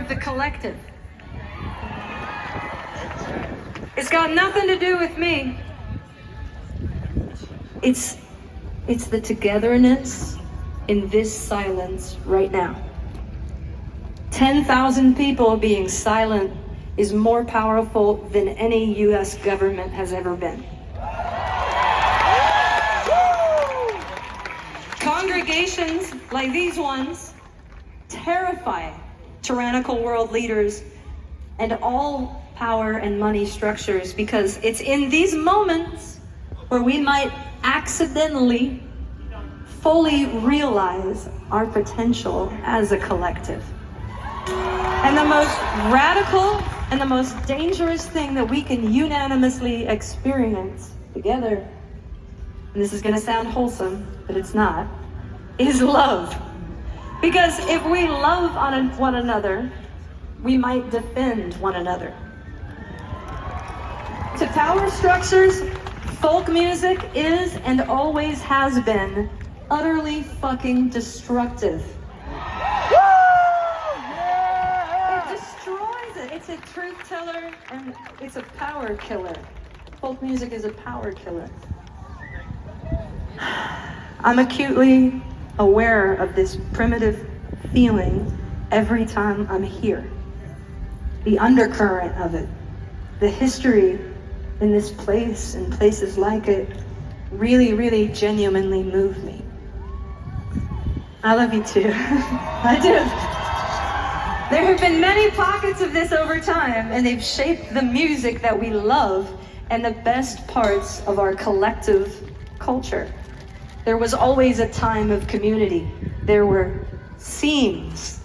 of the collective. It's got nothing to do with me. It's the togetherness in this silence right now. 10,000 people being silent is more powerful than any US government has ever been. Congregations like these ones terrify tyrannical world leaders and all power and money structures, because it's in these moments where we might accidentally fully realize our potential as a collective. And the most radical and the most dangerous thing that we can unanimously experience together, and this is going to sound wholesome, but it's not, is love. Because if we love one another, we might defend one another. To power structures, folk music is and always has been utterly fucking destructive. It destroys it. It's a truth teller and it's a power killer. Folk music is a power killer. I'm acutely aware of this primitive feeling every time I'm here. The undercurrent of it, the history in this place and places like it really, really genuinely move me. I love you too. I do. There have been many pockets of this over time, and they've shaped the music that we love and the best parts of our collective culture. There was always a time of community. There were scenes.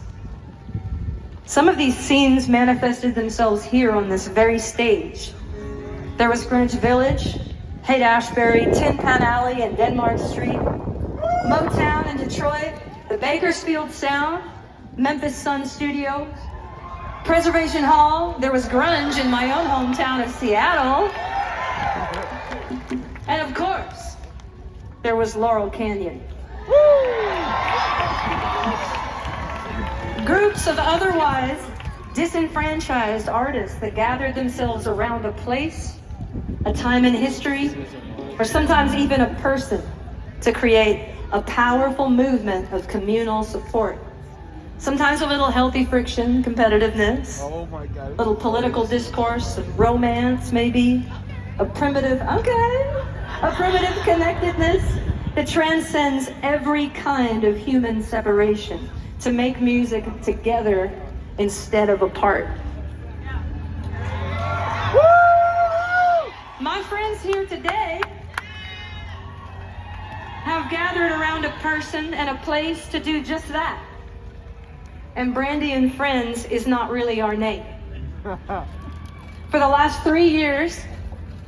Some of these scenes manifested themselves here on this very stage. There was Greenwich Village, Haight-Ashbury, Tin Pan Alley and Denmark Street, Motown in Detroit, the Bakersfield Sound, Memphis Sun Studios, Preservation Hall. There was grunge in my own hometown of Seattle. And of course, there was Laurel Canyon. Groups of otherwise disenfranchised artists that gathered themselves around a place, a time in history, or sometimes even a person to create a powerful movement of communal support. Sometimes a little healthy friction, competitiveness, a little political discourse, of romance maybe, a primitive connectedness that transcends every kind of human separation to make music together instead of apart. My friends here today have gathered around a person and a place to do just that. And Brandi and Friends is not really our name. For the last 3 years,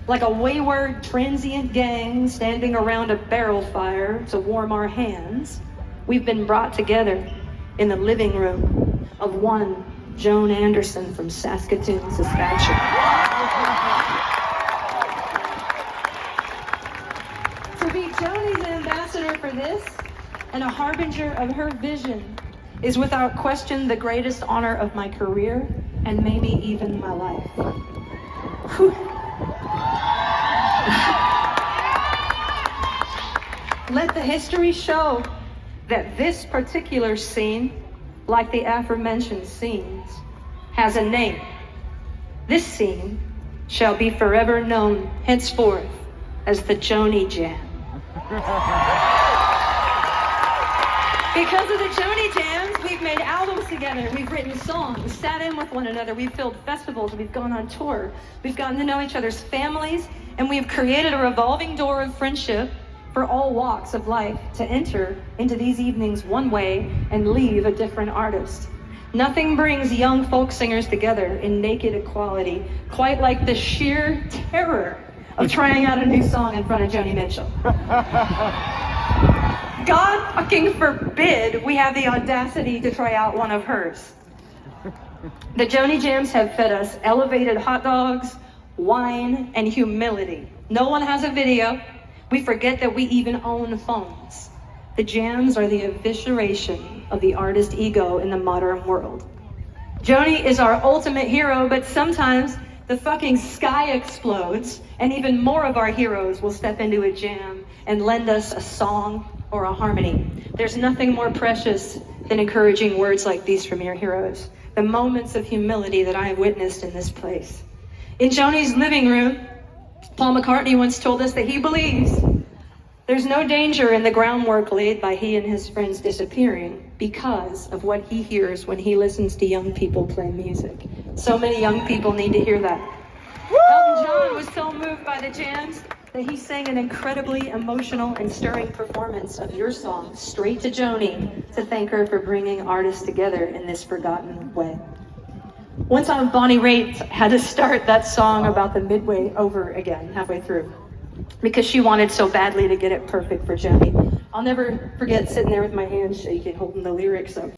like a wayward transient gang standing around a barrel fire to warm our hands, we've been brought together in the living room of one Joan Anderson from Saskatoon, Saskatchewan. To be Joni's ambassador for this and a harbinger of her vision is without question the greatest honor of my career and maybe even my life. Whew. Let the history show that this particular scene, like the aforementioned scenes, has a name. This scene shall be forever known henceforth as the Joni Jam. Because of the Joni Jams, we've made albums together, we've written songs, sat in with one another, we've filled festivals, we've gone on tour, we've gotten to know each other's families, and we've created a revolving door of friendship for all walks of life to enter into these evenings one way and leave a different artist. Nothing brings young folk singers together in naked equality quite like the sheer terror of trying out a new song in front of Joni Mitchell. God fucking forbid we have the audacity to try out one of hers. The Joni Jams have fed us elevated hot dogs, wine, and humility. No one has a video. We forget that we even own phones. The jams are the evisceration of the artist ego in the modern world. Joni is our ultimate hero, but sometimes the fucking sky explodes, and even more of our heroes will step into a jam and lend us a song or a harmony. There's nothing more precious than encouraging words like these from your heroes, the moments of humility that I have witnessed in this place. In Joni's living room, Paul McCartney once told us that he believes there's no danger in the groundwork laid by he and his friends disappearing because of what he hears when he listens to young people play music. So many young people need to hear that. Elton John was so moved by the jams that he sang an incredibly emotional and stirring performance of your song, Straight to Joni, to thank her for bringing artists together in this forgotten way. One time Bonnie Raitt had to start that song about the midway over again, halfway through, because she wanted so badly to get it perfect for Joni. I'll never forget sitting there with my hands shaking, holding the lyrics up.